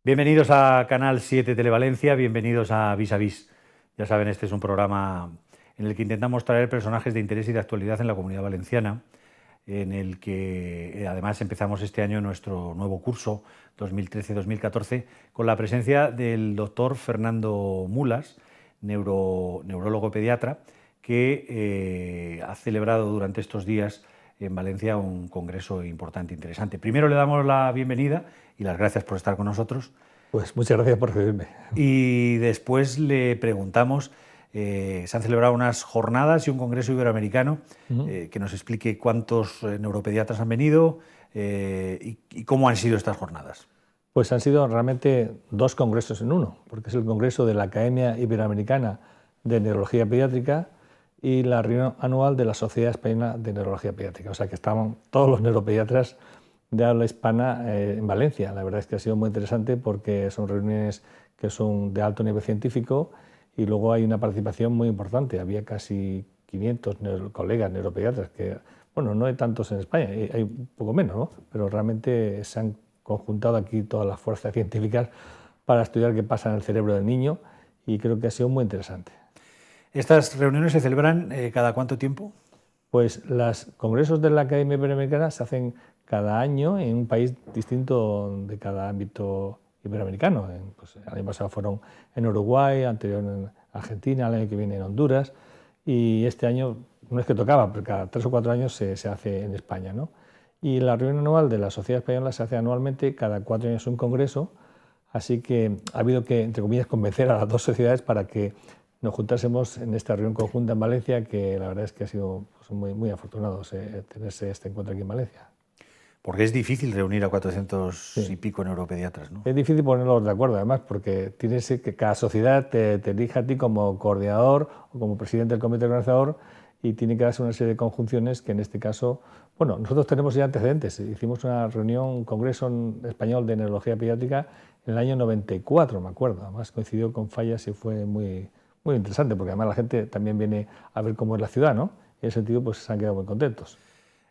Bienvenidos a Canal 7 Televalencia, bienvenidos a Vis a Vis. Ya saben, este es un programa en el que intentamos traer personajes de interés y de actualidad en la Comunidad Valenciana, en el que además empezamos este año nuestro nuevo curso 2013-2014 con la presencia del doctor Fernando Mulas, neurólogo pediatra, que ha celebrado durante estos días en Valencia un congreso importante e interesante. Primero le damos la bienvenida y las gracias por estar con nosotros. Pues muchas gracias por recibirme. Y después le preguntamos, se han celebrado unas jornadas y un congreso iberoamericano, que nos explique cuántos neuropediatras han venido y cómo han sido estas jornadas. Pues han sido realmente dos congresos en uno, porque es el congreso de la Academia Iberoamericana de Neurología Pediátrica y la reunión anual de la Sociedad Española de Neurología Pediátrica. O sea que estaban todos los neuropediatras de habla hispana en Valencia. La verdad es que ha sido muy interesante porque son reuniones que son de alto nivel científico y luego hay una participación muy importante. Había casi 500 colegas neuropediatras, que bueno, no hay tantos en España, hay un poco menos, ¿no? Pero realmente se han conjuntado aquí todas las fuerzas científicas para estudiar qué pasa en el cerebro del niño y creo que ha sido muy interesante. ¿Estas reuniones se celebran cada cuánto tiempo? Pues los congresos de la Academia Iberoamericana se hacen cada año en un país distinto de cada ámbito iberoamericano. Pues el año pasado fueron en Uruguay, anterior en Argentina, el año que viene en Honduras, y este año no es que tocaba, pero cada 3 o 4 años se hace en España, ¿no? Y la reunión anual de la Sociedad Española se hace anualmente, cada 4 años un congreso, así que ha habido que, entre comillas, convencer a las dos sociedades para que nos juntásemos en esta reunión conjunta en Valencia, que la verdad es que ha sido pues, muy afortunados tenerse este encuentro aquí en Valencia. Porque es difícil reunir a 400 Sí. y pico neuropediatras, ¿no? Es difícil ponerlos de acuerdo, además, porque tienes que cada sociedad te elija a ti como coordinador o como presidente del comité organizador y tiene que darse una serie de conjunciones que en este caso, bueno, nosotros tenemos ya antecedentes. Hicimos una reunión, un congreso español de neurología pediátrica en el año 94, me acuerdo. Además coincidió con Fallas y fue muy interesante, porque además la gente también viene a ver cómo es la ciudad, ¿no? Y en ese sentido pues se han quedado muy contentos.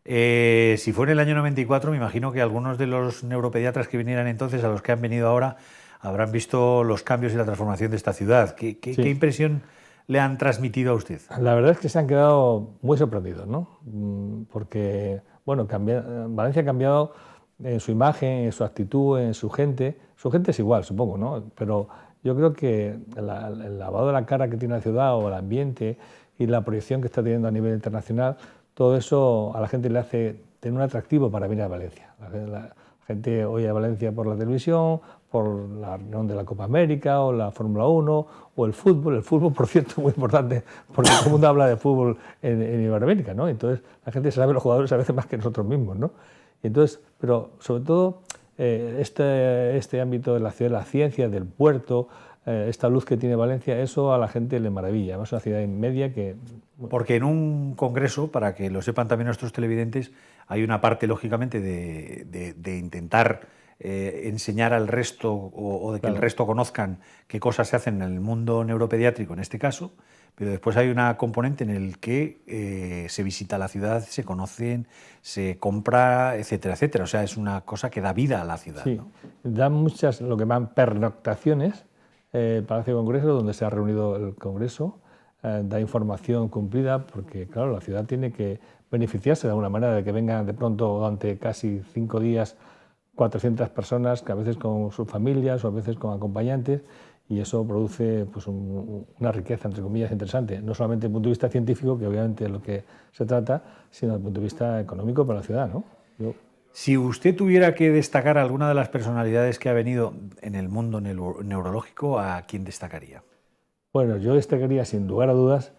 Si fue en el año 94, me imagino que algunos de los neuropediatras que vinieran entonces, a los que han venido ahora, habrán visto los cambios y la transformación de esta ciudad. ¿Qué impresión le han transmitido a usted? La verdad es que se han quedado muy sorprendidos, ¿no? Porque, bueno, Valencia ha cambiado en su imagen, en su actitud, en su gente. Su gente es igual, supongo, ¿no? Pero yo creo que el lavado de la cara que tiene la ciudad o el ambiente y la proyección que está teniendo a nivel internacional, todo eso a la gente le hace tener un atractivo para venir a Valencia. La gente oye a Valencia por la televisión, por la reunión de la Copa América o la Fórmula 1 o el fútbol. El fútbol, por cierto, muy importante, porque todo el mundo habla de fútbol en Iberoamérica, ¿no? Entonces la gente sabe los jugadores a veces más que nosotros mismos, ¿no? Entonces, pero sobre todo este ámbito de la ciudad, la ciencia, del puerto, esta luz que tiene Valencia, eso a la gente le maravilla. Además es una ciudad media que... Porque en un congreso, para que lo sepan también nuestros televidentes, hay una parte, lógicamente, de intentar enseñar al resto o de que el resto conozcan qué cosas se hacen en el mundo neuropediátrico, en este caso, pero después hay una componente en el que se visita la ciudad, se conocen, se compra, etcétera, etcétera. O sea, es una cosa que da vida a la ciudad. Sí, ¿no? dan muchas, lo que llaman pernoctaciones, el Palacio de Congreso, donde se ha reunido el Congreso, da información cumplida, porque claro, la ciudad tiene que beneficiarse de alguna manera de que vengan de pronto durante casi 5 días 400 personas, que a veces con sus familias o a veces con acompañantes, y eso produce pues, una riqueza, entre comillas, interesante, no solamente desde el punto de vista científico, que obviamente es lo que se trata, sino desde el punto de vista económico para la ciudad, ¿no? Si usted tuviera que destacar alguna de las personalidades que ha venido en el mundo neurológico, ¿a quién destacaría? Bueno, yo destacaría sin lugar a dudas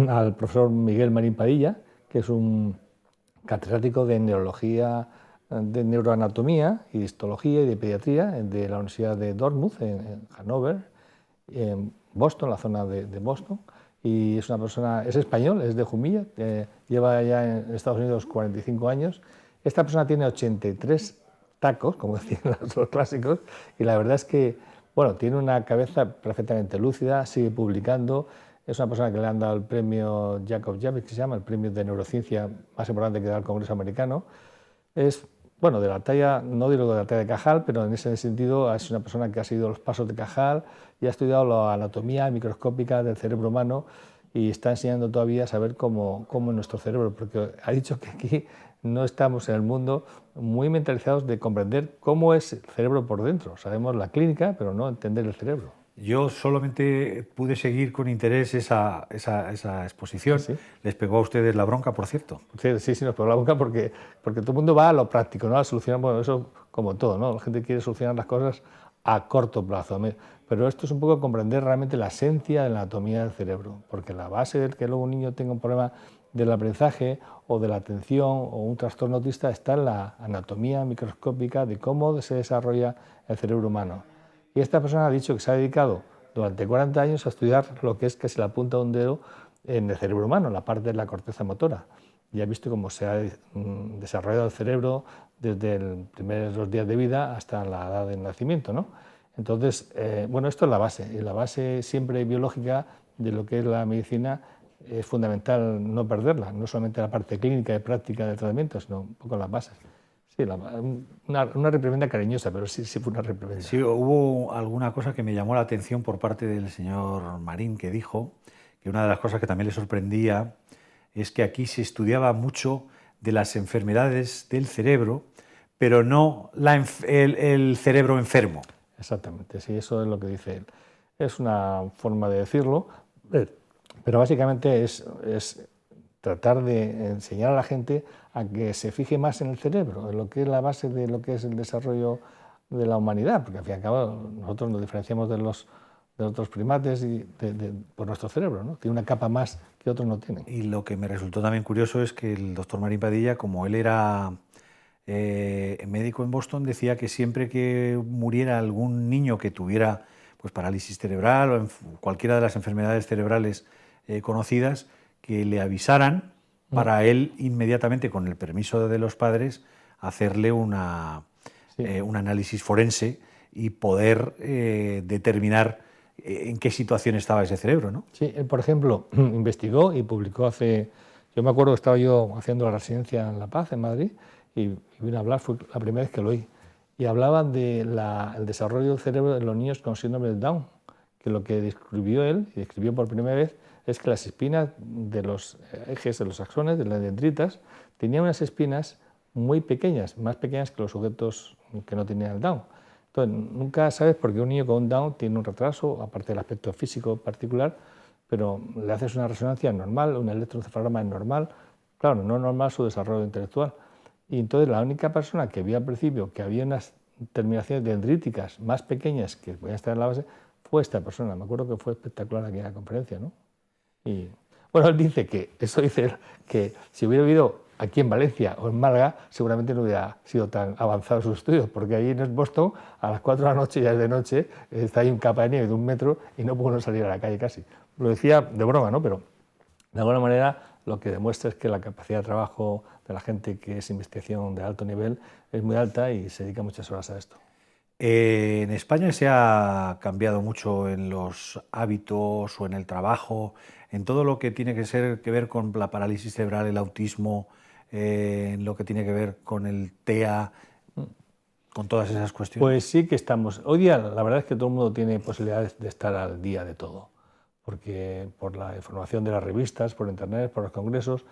al profesor Miguel Marín Padilla, que es un catedrático de neurología, de neuroanatomía y de histología y de pediatría de la Universidad de Dartmouth, en Hannover, en Boston, la zona de Boston, y es una persona, es español, es de Jumilla, lleva ya en Estados Unidos 45 años. Esta persona tiene 83 tacos, como decían los clásicos, y la verdad es que, bueno, tiene una cabeza perfectamente lúcida, sigue publicando. Es una persona que le han dado el premio Jacob Javits, que se llama el premio de neurociencia más importante que da el Congreso americano. Es bueno, de la talla, no digo de la talla de Cajal, pero en ese sentido es una persona que ha seguido los pasos de Cajal y ha estudiado la anatomía microscópica del cerebro humano y está enseñando todavía a saber cómo es nuestro cerebro, porque ha dicho que aquí no estamos en el mundo muy mentalizados de comprender cómo es el cerebro por dentro. Sabemos la clínica, pero no entender el cerebro. Yo solamente pude seguir con interés esa exposición. Sí, Les pegó a ustedes la bronca, por cierto. sí, nos pegó la boca porque todo el mundo va a lo práctico, ¿no? A solucionar, bueno, eso como todo, ¿no? La gente quiere solucionar las cosas a corto plazo. Pero esto es un poco comprender realmente la esencia de la anatomía del cerebro, porque la base de que luego un niño tenga un problema del aprendizaje o de la atención o un trastorno autista está en la anatomía microscópica de cómo se desarrolla el cerebro humano. Y esta persona ha dicho que se ha dedicado durante 40 años a estudiar lo que es casi la punta de un dedo en el cerebro humano, la parte de la corteza motora. Y ha visto cómo se ha desarrollado el cerebro desde los primeros días de vida hasta la edad del nacimiento, ¿no? Entonces, bueno, esto es la base, y la base siempre biológica de lo que es la medicina es fundamental no perderla, no solamente la parte clínica y práctica del tratamiento, sino un poco las bases. Sí, una reprimenda cariñosa, pero sí fue una reprimenda. Sí, hubo alguna cosa que me llamó la atención por parte del señor Marín, que dijo que una de las cosas que también le sorprendía es que aquí se estudiaba mucho de las enfermedades del cerebro, pero no el cerebro enfermo. Exactamente, sí, eso es lo que dice él. Es una forma de decirlo, pero básicamente es tratar de enseñar a la gente a que se fije más en el cerebro, en lo que es la base de lo que es el desarrollo de la humanidad, porque al fin y al cabo nosotros nos diferenciamos de los otros primates por nuestro cerebro, ¿no? Tiene una capa más que otros no tienen. Y lo que me resultó también curioso es que el doctor Marín Padilla, como él era médico en Boston, decía que siempre que muriera algún niño que tuviera pues, parálisis cerebral o cualquiera de las enfermedades cerebrales conocidas, que le avisaran para él inmediatamente, con el permiso de los padres, hacerle un análisis forense y poder determinar en qué situación estaba ese cerebro, ¿no? Sí, él, por ejemplo, investigó y publicó yo me acuerdo que estaba yo haciendo la residencia en La Paz, en Madrid, y vine a hablar, fue la primera vez que lo oí, y hablaba del desarrollo del cerebro de los niños con síndrome de Down, que lo que describió él, y describió por primera vez, es que las espinas de los ejes de los axones, de las dendritas, tenían unas espinas muy pequeñas, más pequeñas que los sujetos que no tenían el Down. Entonces, nunca sabes por qué un niño con un Down tiene un retraso, aparte del aspecto físico particular, pero le haces una resonancia normal, un electroencefalograma normal, claro, no normal su desarrollo intelectual. Y entonces la única persona que vio al principio que había unas terminaciones dendríticas más pequeñas que podían estar en la base fue esta persona. Me acuerdo que fue espectacular aquella conferencia, ¿no? Y bueno, él dice que, eso dice él, que si hubiera vivido aquí en Valencia o en Málaga, seguramente no hubiera sido tan avanzado sus estudios, porque allí en Boston, a las 4 de la noche, ya es de noche, está ahí un capa de nieve de 1 metro y no pudo salir a la calle casi. Lo decía de broma, ¿no? Pero de alguna manera lo que demuestra es que la capacidad de trabajo de la gente que es investigación de alto nivel es muy alta y se dedica muchas horas a esto. En España se ha cambiado mucho en los hábitos o en el trabajo, en todo lo que tiene que ver con la parálisis cerebral, el autismo, en lo que tiene que ver con el TEA, con todas esas cuestiones. Pues sí que estamos. Hoy día la verdad es que todo el mundo tiene posibilidades de estar al día de todo, porque por la información de las revistas, por internet, por los congresos,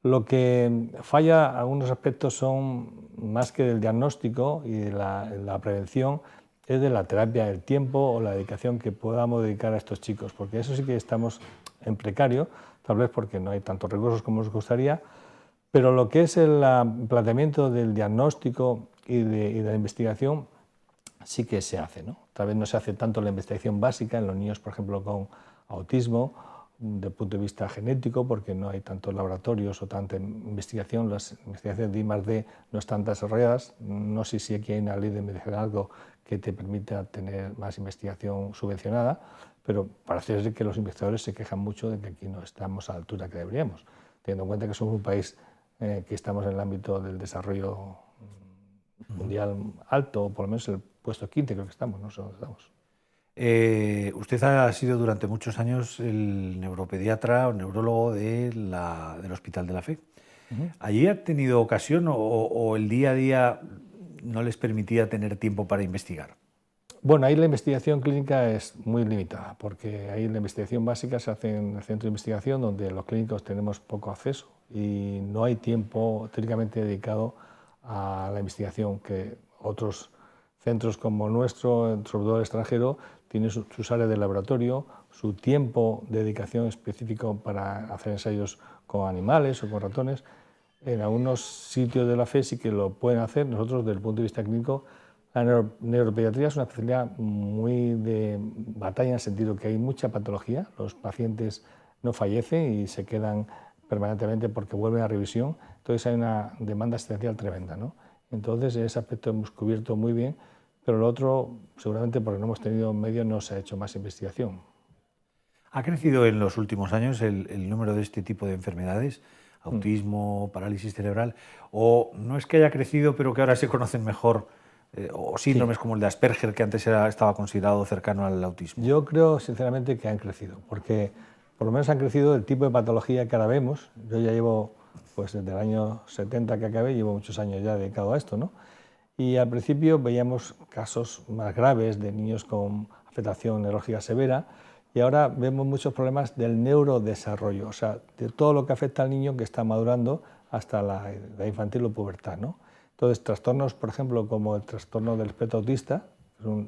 lo que falla en algunos aspectos son más que del diagnóstico y de la prevención, es de la terapia del tiempo o la dedicación que podamos dedicar a estos chicos, porque eso sí que estamos en precario, tal vez porque no hay tantos recursos como nos gustaría, pero lo que es el planteamiento del diagnóstico y de la investigación sí que se hace, ¿no? Tal vez no se hace tanto la investigación básica en los niños, por ejemplo, con autismo, desde el punto de vista genético, porque no hay tantos laboratorios o tanta investigación, las investigaciones de I+D no están desarrolladas. No sé si aquí hay una ley de mecenazgo que te permita tener más investigación subvencionada, pero parece ser que los investigadores se quejan mucho de que aquí no estamos a la altura que deberíamos, teniendo en cuenta que somos un país que estamos en el ámbito del desarrollo mundial alto, o por lo menos el puesto 15 creo que estamos, no sé dónde estamos. Usted ha sido durante muchos años el neuropediatra o neurólogo del Hospital de la Fe. ¿Allí ha tenido ocasión o el día a día no les permitía tener tiempo para investigar? Bueno, ahí la investigación clínica es muy limitada, porque ahí la investigación básica se hace en el centro de investigación, donde los clínicos tenemos poco acceso y no hay tiempo teóricamente dedicado a la investigación, que otros centros como el nuestro, sobre todo el extranjero, tienen sus áreas de laboratorio, su tiempo de dedicación específico para hacer ensayos con animales o con ratones. En algunos sitios de la fe sí que lo pueden hacer. Nosotros, desde el punto de vista clínico, la neuropediatría es una especialidad muy de batalla, en el sentido que hay mucha patología. Los pacientes no fallecen y se quedan permanentemente porque vuelven a revisión. Entonces hay una demanda asistencial tremenda, ¿no? Entonces ese aspecto hemos cubierto muy bien, pero lo otro, seguramente porque no hemos tenido medios, no se ha hecho más investigación. ¿Ha crecido en los últimos años el número de este tipo de enfermedades? Autismo, parálisis cerebral, o no es que haya crecido pero que ahora se conocen mejor, o síndromes como el de Asperger, que antes estaba considerado cercano al autismo? Yo creo sinceramente que han crecido, porque por lo menos han crecido el tipo de patología que ahora vemos. Yo ya llevo, pues desde el año 70 que acabé, llevo muchos años ya dedicado a esto, ¿no? Y al principio veíamos casos más graves de niños con afectación neurológica severa, y ahora vemos muchos problemas del neurodesarrollo, o sea, de todo lo que afecta al niño que está madurando hasta la infantil o pubertad, ¿no? Entonces, trastornos, por ejemplo, como el trastorno del espectro autista,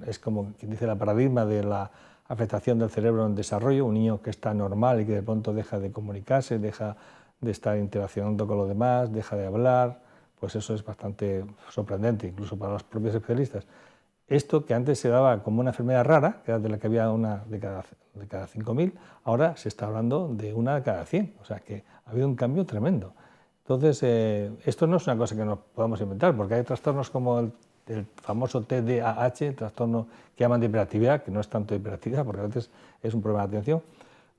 es como quien dice la paradigma de la afectación del cerebro en desarrollo, un niño que está normal y que de pronto deja de comunicarse, deja de estar interaccionando con los demás, deja de hablar, pues eso es bastante sorprendente, incluso para los propios especialistas. Esto que antes se daba como una enfermedad rara, que era de la que había una de cada 5.000, ahora se está hablando de una de cada 100, o sea que ha habido un cambio tremendo. Entonces, esto no es una cosa que nos podamos inventar, porque hay trastornos como el famoso TDAH, el trastorno que llaman de hiperactividad, que no es tanto de hiperactividad, porque a veces es un problema de atención.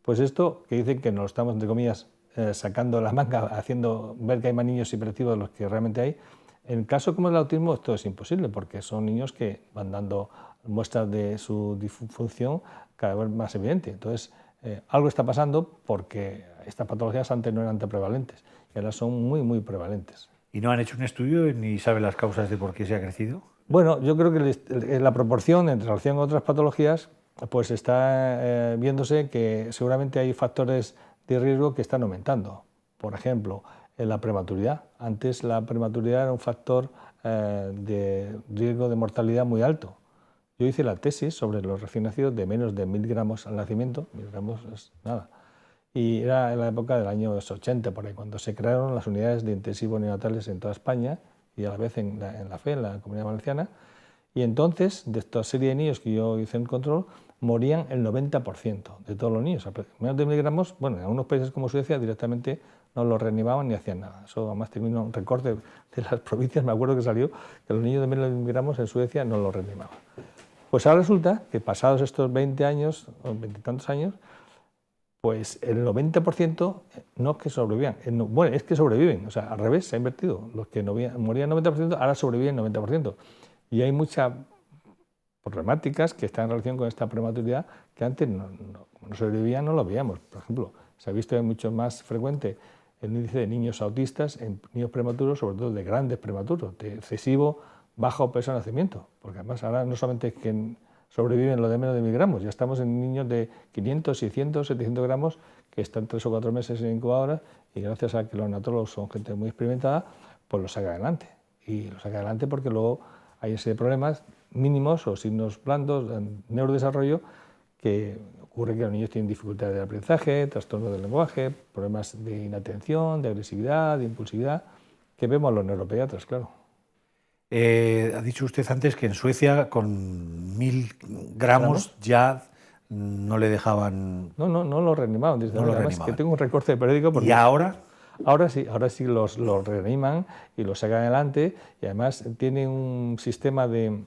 Pues esto que dicen que nos lo estamos, entre comillas, sacando la manga, haciendo ver que hay más niños hiperactivos de los que realmente hay. En el caso como el autismo, esto es imposible, porque son niños que van dando muestras de su disfunción cada vez más evidente. Entonces, algo está pasando, porque estas patologías antes no eran tan prevalentes y ahora son muy, muy prevalentes. ¿Y no han hecho un estudio ni saben las causas de por qué se ha crecido? Bueno, yo creo que la proporción en relación con otras patologías, pues está viéndose que seguramente hay factores de riesgo que están aumentando. Por ejemplo, en la prematuridad. Antes la prematuridad era un factor de riesgo de mortalidad muy alto. Yo hice la tesis sobre los recién nacidos de menos de 1.000 gramos al nacimiento, 1.000 gramos es nada. Y era en la época del año 80, por ahí, cuando se crearon las unidades de intensivos neonatales en toda España y a la vez en la FE, en la Comunidad Valenciana. Y entonces, de esta serie de niños que yo hice en control, morían el 90% de todos los niños. Menos de 1.000 gramos, bueno, en algunos países como Suecia directamente no los reanimaban ni hacían nada. Eso además terminó un recorte de las provincias, me acuerdo que salió que los niños de menos de 1.000 gramos en Suecia no los reanimaban. Pues ahora resulta que pasados estos 20 años, o 20 y tantos años, pues el 90% no es que sobrevivan, bueno, es que sobreviven, o sea, al revés, se ha invertido. Los que morían el 90%, ahora sobreviven el 90%. Y hay muchas problemáticas que están en relación con esta prematuridad que antes no sobrevivían, no lo veíamos. Por ejemplo, se ha visto mucho más frecuente el índice de niños autistas en niños prematuros, sobre todo de grandes prematuros, de excesivo bajo peso de nacimiento, porque además ahora no solamente es que sobreviven los de menos de 1.000 gramos, ya estamos en niños de 500, 600, 700 gramos que están 3 o 4 meses en incubadora y gracias a que los neonatólogos son gente muy experimentada, pues los saca adelante. Y los saca adelante porque luego hay ese problemas mínimos o signos blandos en neurodesarrollo que ocurre que los niños tienen dificultades de aprendizaje, trastornos del lenguaje, problemas de inatención, de agresividad, de impulsividad, que vemos los neuropediatras, claro. Ha dicho usted antes que en Suecia con 1.000 gramos ya no le dejaban... No lo reanimaban. No lo además reanimaban. que tengo un recorte de periódico. Porque ¿Y ahora? Ahora sí los reaniman y los sacan adelante, y además tienen un sistema de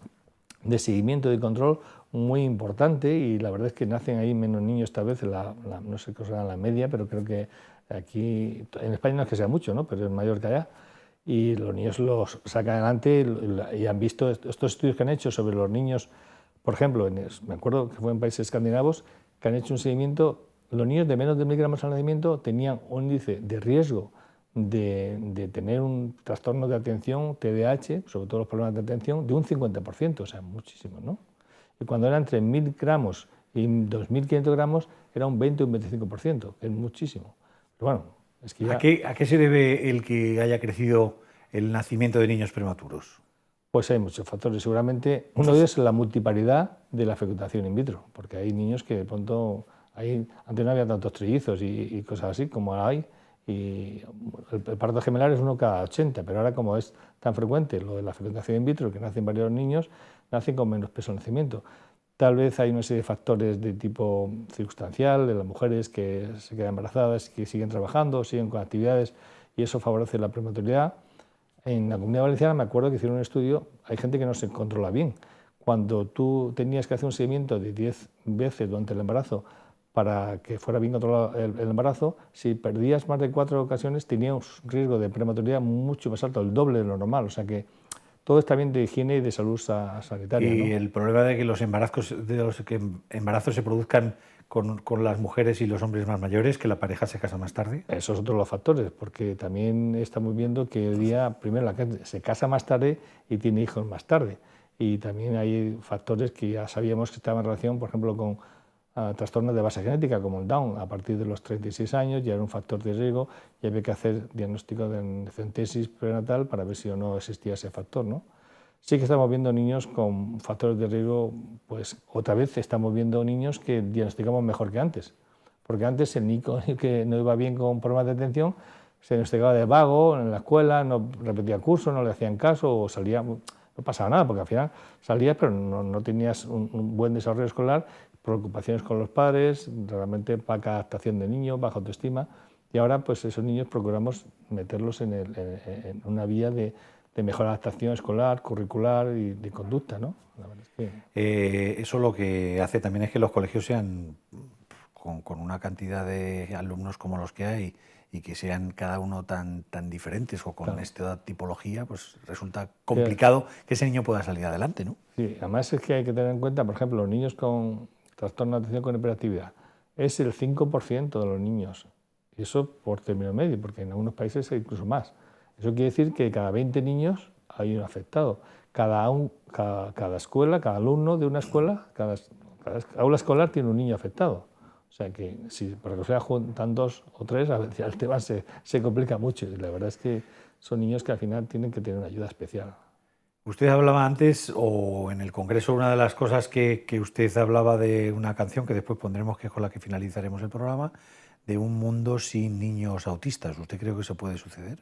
seguimiento y de control muy importante, y la verdad es que nacen ahí menos niños esta vez, no sé qué será la media, pero creo que aquí, en España no es que sea mucho, ¿no? Pero es mayor que allá. Y los niños los sacan adelante y han visto estos estudios que han hecho sobre los niños, por ejemplo, me acuerdo que fue en países escandinavos, que han hecho un seguimiento. Los niños de menos de 1.000 gramos al nacimiento tenían un índice de riesgo de tener un trastorno de atención, TDAH, sobre todo los problemas de atención, de un 50%, o sea, muchísimo, ¿no? Y cuando era entre 1.000 gramos y 2.500 gramos, era un 20 o un 25%, que es muchísimo. Pero bueno, es que ya... ¿A qué se debe el que haya crecido el nacimiento de niños prematuros? Pues hay muchos factores. Seguramente uno de ellos es la multiparidad de la fecundación in vitro, porque hay niños que de pronto, antes no había tantos trillizos y cosas así como hay, y el parto gemelar es uno cada 80, pero ahora como es tan frecuente lo de la fecundación in vitro, que nacen varios niños, nacen con menos peso al nacimiento. Tal vez hay una serie de factores de tipo circunstancial, de las mujeres que se quedan embarazadas, que siguen trabajando, siguen con actividades, y eso favorece la prematuridad. En la Comunidad Valenciana me acuerdo que hicieron un estudio, hay gente que no se controla bien. Cuando tú tenías que hacer un seguimiento de 10 veces durante el embarazo para que fuera bien controlado el embarazo, si perdías más de 4 ocasiones tenías un riesgo de prematuridad mucho más alto, el doble de lo normal. O sea que todo está bien de higiene y de salud sanitaria, Y ¿no? el problema de que los embarazos se produzcan con las mujeres y los hombres más mayores, que la pareja se casa más tarde. Eso es otro de los factores, porque también estamos viendo que hoy día, primero, la gente se casa más tarde y tiene hijos más tarde. Y también hay factores que ya sabíamos que estaban en relación, por ejemplo, con trastornos de base genética, como el Down. A partir de los 36 años ya era un factor de riesgo y había que hacer diagnóstico de centesis prenatal para ver si o no existía ese factor, ¿no? Sí que estamos viendo niños con factores de riesgo, pues otra vez estamos viendo niños que diagnosticamos mejor que antes. Porque antes el niño que no iba bien con problemas de atención se diagnosticaba de vago en la escuela, no repetía curso, no le hacían caso o salía, no pasaba nada, porque al final salías pero no tenías un buen desarrollo escolar, preocupaciones con los padres, realmente poca adaptación de niño, baja autoestima, y ahora pues esos niños procuramos meterlos en una vía de mejor adaptación escolar, curricular y de conducta, ¿no? La verdad es que... Eso lo que hace también es que los colegios sean con una cantidad de alumnos como los que hay y que sean cada uno tan diferentes o con Claro. esta tipología, pues resulta complicado que ese niño pueda salir adelante, ¿no? Sí, además es que hay que tener en cuenta, por ejemplo, los niños con trastorno de atención con hiperactividad. Es el 5% de los niños. Y eso por término medio, porque en algunos países hay incluso más. Eso quiere decir que cada 20 niños hay un afectado. Cada escuela, cada alumno de una escuela, cada aula escolar tiene un niño afectado. O sea que si por ejemplo se juntan 2 o 3, a veces el tema se complica mucho. Y la verdad es que son niños que al final tienen que tener una ayuda especial. Usted hablaba antes, o en el Congreso, una de las cosas que usted hablaba de una canción que después pondremos, que es con la que finalizaremos el programa, de un mundo sin niños autistas. ¿Usted cree que eso puede suceder?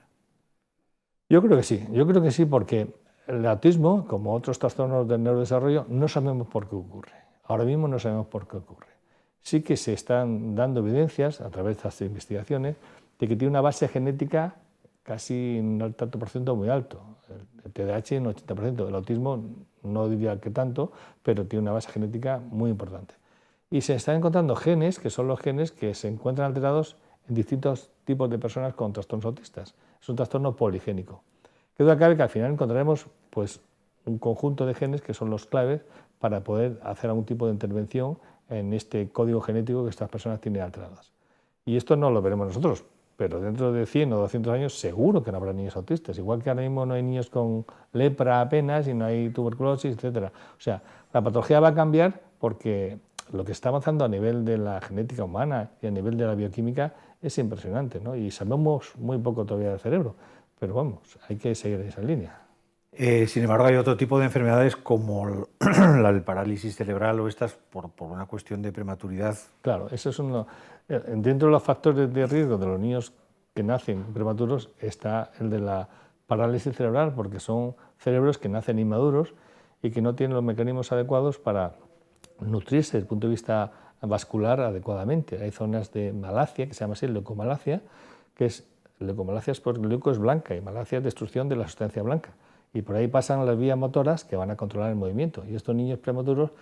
Yo creo que sí, porque el autismo, como otros trastornos del neurodesarrollo, no sabemos por qué ocurre. Ahora mismo no sabemos por qué ocurre. Sí que se están dando evidencias a través de estas investigaciones de que tiene una base genética casi un tanto por ciento muy alto. El TDAH un 80%, el autismo no diría que tanto, pero tiene una base genética muy importante. Y se están encontrando genes, que son los genes que se encuentran alterados en distintos tipos de personas con trastornos autistas. Es un trastorno poligénico. Que duda cabe que al final encontraremos pues, un conjunto de genes que son los claves para poder hacer algún tipo de intervención en este código genético que estas personas tienen alteradas. Y esto no lo veremos nosotros, pero dentro de 100 o 200 años seguro que no habrá niños autistas, igual que ahora mismo no hay niños con lepra apenas y no hay tuberculosis, etc. O sea, la patología va a cambiar porque lo que está avanzando a nivel de la genética humana y a nivel de la bioquímica es impresionante, ¿no? Y sabemos muy poco todavía del cerebro, pero vamos, hay que seguir en esa línea. Sin embargo, hay otro tipo de enfermedades como el parálisis cerebral o estas por una cuestión de prematuridad. Claro, eso es uno. Dentro de los factores de riesgo de los niños que nacen prematuros está el de la parálisis cerebral, porque son cerebros que nacen inmaduros y que no tienen los mecanismos adecuados para nutrirse desde el punto de vista vascular adecuadamente. Hay zonas de malacia, que se llama así, leucomalacia, que es leucomalacia es porque leuco es blanca y malacia es destrucción de la sustancia blanca. Y por ahí pasan las vías motoras que van a controlar el movimiento. Y estos niños prematuros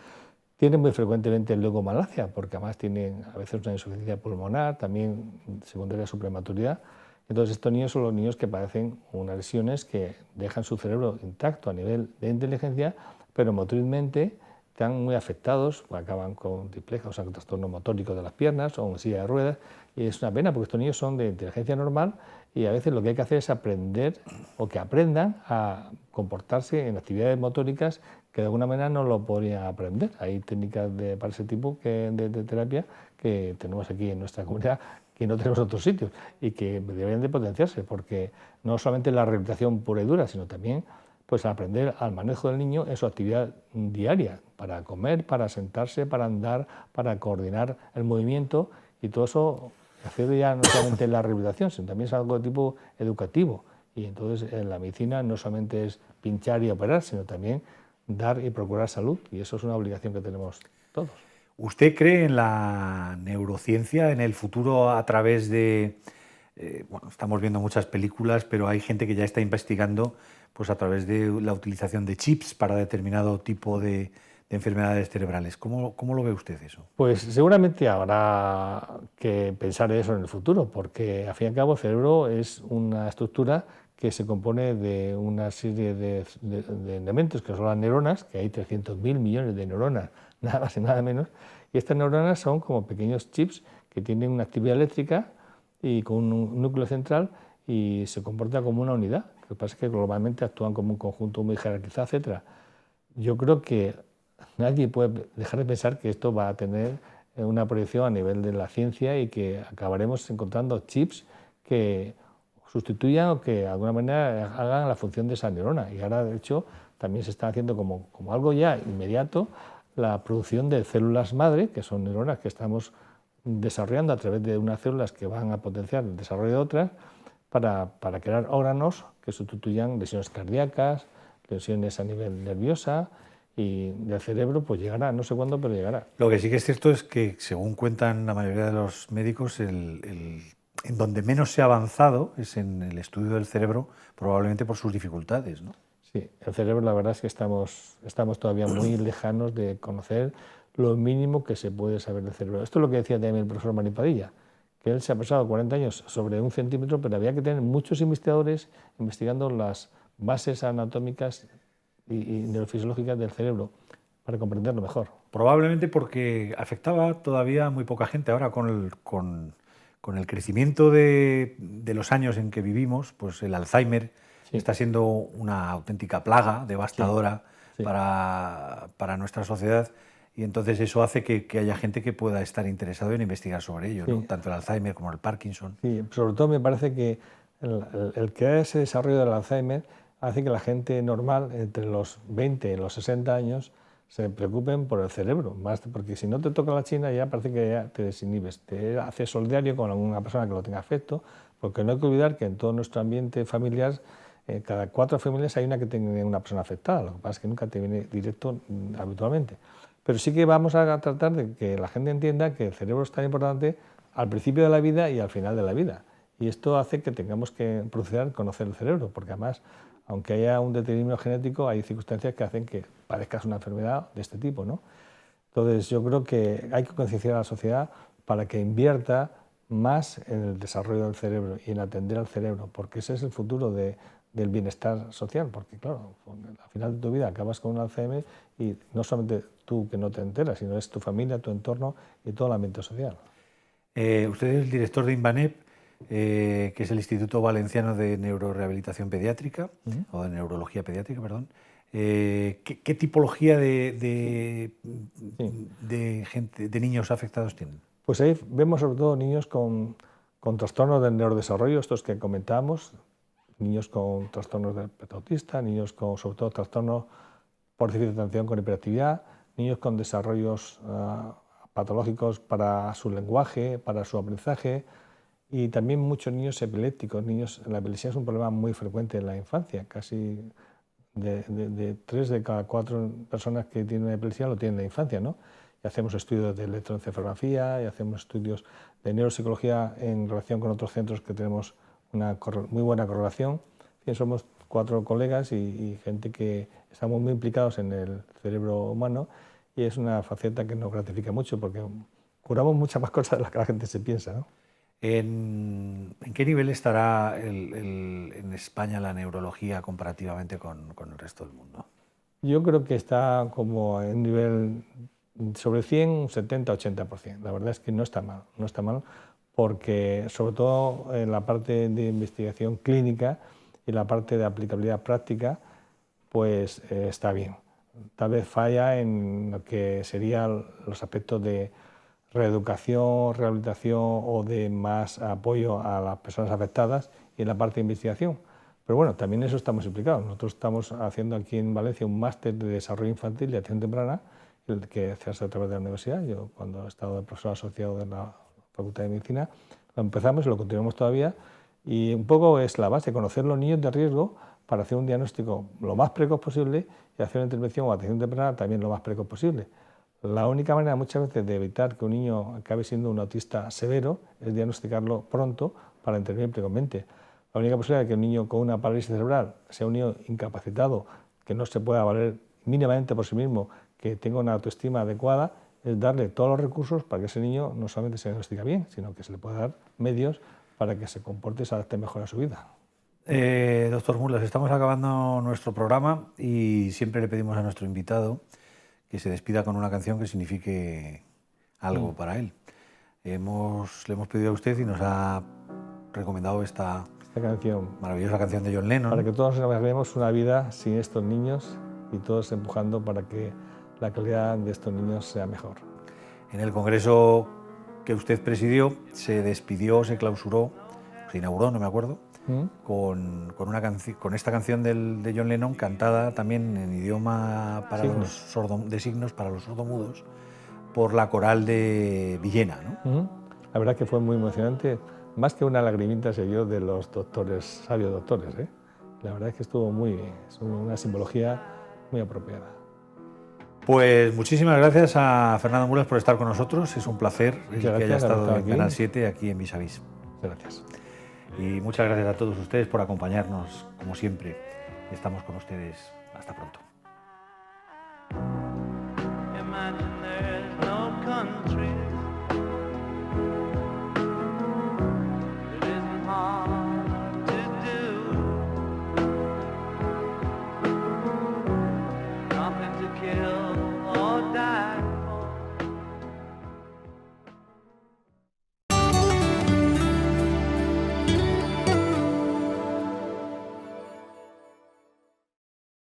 tienen muy frecuentemente leucomalacia, porque además tienen a veces una insuficiencia pulmonar, también secundaria a su prematuridad. Entonces estos niños son los niños que padecen unas lesiones que dejan su cerebro intacto a nivel de inteligencia, pero motrizmente están muy afectados, acaban con diplegia, o sea, con trastorno motórico de las piernas o en silla de ruedas, y es una pena porque estos niños son de inteligencia normal y a veces lo que hay que hacer es aprender o que aprendan a comportarse en actividades motóricas que de alguna manera no lo podrían aprender. Hay técnicas para ese tipo de terapia que tenemos aquí en nuestra comunidad que no tenemos en otros sitios y que deberían de potenciarse, porque no solamente la rehabilitación pura y dura, sino también pues aprender al manejo del niño en su actividad diaria, para comer, para sentarse, para andar, para coordinar el movimiento, y todo eso hacer ya no solamente la rehabilitación, sino también es algo de tipo educativo. Y entonces en la medicina no solamente es pinchar y operar, sino también dar y procurar salud, y eso es una obligación que tenemos todos. ¿Usted cree en la neurociencia, en el futuro a través de, bueno, estamos viendo muchas películas, pero hay gente que ya está investigando pues a través de la utilización de chips para determinado tipo de enfermedades cerebrales? ¿Cómo lo ve usted eso? Pues seguramente habrá que pensar eso en el futuro, porque al fin y al cabo el cerebro es una estructura que se compone de una serie de elementos que son las neuronas, que hay 300.000 millones de neuronas, nada más y nada menos, y estas neuronas son como pequeños chips que tienen una actividad eléctrica y con un núcleo central y se comporta como una unidad. Lo que pasa es que globalmente actúan como un conjunto muy jerarquizado, etc. Yo creo que nadie puede dejar de pensar que esto va a tener una proyección a nivel de la ciencia y que acabaremos encontrando chips que sustituyan o que de alguna manera hagan la función de esa neurona. Y ahora, de hecho, también se está haciendo como algo ya inmediato la producción de células madre, que son neuronas que estamos desarrollando a través de unas células que van a potenciar el desarrollo de otras para crear órganos que sustituyan lesiones cardíacas, lesiones a nivel nerviosa, y del cerebro pues llegará, no sé cuándo, pero llegará. Lo que sí que es cierto es que, según cuentan la mayoría de los médicos, en donde menos se ha avanzado es en el estudio del cerebro, probablemente por sus dificultades, ¿no? Sí, el cerebro, la verdad es que estamos todavía muy lejanos de conocer lo mínimo que se puede saber del cerebro. Esto es lo que decía también el profesor Manipadilla, que él se ha pasado 40 años sobre 1 centímetro, pero había que tener muchos investigadores investigando las bases anatómicas y neurofisiológicas del cerebro para comprenderlo mejor. Probablemente porque afectaba todavía a muy poca gente. Ahora, con el crecimiento de los años en que vivimos, pues el Alzheimer Sí. está siendo una auténtica plaga devastadora Sí. para nuestra sociedad, y entonces eso hace que haya gente que pueda estar interesado en investigar sobre ello, ¿no? Sí. Tanto el Alzheimer como el Parkinson. Sí, sobre todo me parece que el que haya ese desarrollo del Alzheimer hace que la gente normal, entre los 20 y los 60 años, se preocupen por el cerebro, más porque si no te toca la china ya parece que ya te desinhibes, te haces solidario con alguna persona que lo tenga afecto, porque no hay que olvidar que en todo nuestro ambiente familiar, cada 4 familias hay una que tiene una persona afectada, lo que pasa es que nunca te viene directo habitualmente. Pero sí que vamos a tratar de que la gente entienda que el cerebro es tan importante al principio de la vida y al final de la vida. Y esto hace que tengamos que procurar conocer el cerebro, porque además, aunque haya un determinismo genético, hay circunstancias que hacen que padezcas una enfermedad de este tipo, ¿no? Entonces, yo creo que hay que concienciar a la sociedad para que invierta más en el desarrollo del cerebro y en atender al cerebro, porque ese es el futuro del bienestar social, porque claro, al final de tu vida acabas con un Alzheimer y no solamente tú que no te enteras, sino es tu familia, tu entorno y todo el ambiente social. Usted es el director de INVANEP, que es el Instituto Valenciano de Neurorehabilitación Pediátrica, o de Neurología Pediátrica, perdón. ¿Qué tipología de niños afectados tienen? Pues ahí vemos sobre todo niños con trastornos del neurodesarrollo, estos que comentábamos, niños con trastornos del espectro autista, niños con sobre todo trastornos por déficit de atención con hiperactividad, niños con desarrollos patológicos para su lenguaje, para su aprendizaje, y también muchos niños epilépticos. La epilepsia es un problema muy frecuente en la infancia, casi de 3 de cada 4 personas que tienen epilepsia lo tienen en la infancia, ¿no? Y hacemos estudios de electroencefalografía y hacemos estudios de neuropsicología en relación con otros centros que tenemos una muy buena correlación. Y somos 4 colegas y gente que estamos muy implicados en el cerebro humano, y es una faceta que nos gratifica mucho porque curamos muchas más cosas de las que la gente se piensa, ¿no? ¿En qué nivel estará en España la neurología comparativamente con el resto del mundo? Yo creo que está como en nivel sobre 100, 70, 80%. La verdad es que no está mal, porque sobre todo en la parte de investigación clínica y la parte de aplicabilidad práctica, pues está bien. Tal vez falla en lo que serían los aspectos de reeducación, rehabilitación o de más apoyo a las personas afectadas y en la parte de investigación. Pero bueno, también eso estamos implicados. Nosotros estamos haciendo aquí en Valencia un máster de desarrollo infantil y atención temprana, el que se hace a través de la universidad. Yo, cuando he estado de profesor asociado de la Facultad de Medicina, lo empezamos y lo continuamos todavía. Y un poco es la base, conocer los niños de riesgo para hacer un diagnóstico lo más precoz posible y hacer una intervención o atención temprana también lo más precoz posible. La única manera muchas veces de evitar que un niño acabe siendo un autista severo es diagnosticarlo pronto para intervenir precozmente. La única posibilidad de que un niño con una parálisis cerebral sea un niño incapacitado, que no se pueda valer mínimamente por sí mismo, que tenga una autoestima adecuada, es darle todos los recursos para que ese niño no solamente se diagnostique bien, sino que se le pueda dar medios para que se comporte y se adapte mejor a su vida. Doctor Mulas, estamos acabando nuestro programa y siempre le pedimos a nuestro invitado que se despida con una canción que signifique algo para él. Le hemos pedido a usted y nos ha recomendado esta canción, maravillosa canción de John Lennon. Para que todos imaginemos una vida sin estos niños y todos empujando para que la calidad de estos niños sea mejor. En el congreso que usted presidió se despidió, se clausuró, se inauguró, no me acuerdo, con esta canción de John Lennon cantada también en idioma para de signos para los sordomudos por la coral de Villena, ¿no? La verdad que fue muy emocionante, más que una lagrimita se vio de los doctores, sabios doctores, ¿eh? La verdad es que estuvo muy bien, es una simbología muy apropiada. Pues muchísimas gracias a Fernando Mulas por estar con nosotros, es un placer que haya estado en Canal 7 aquí en Vis a Vis. Gracias. Y muchas gracias a todos ustedes por acompañarnos, como siempre. Estamos con ustedes. Hasta pronto.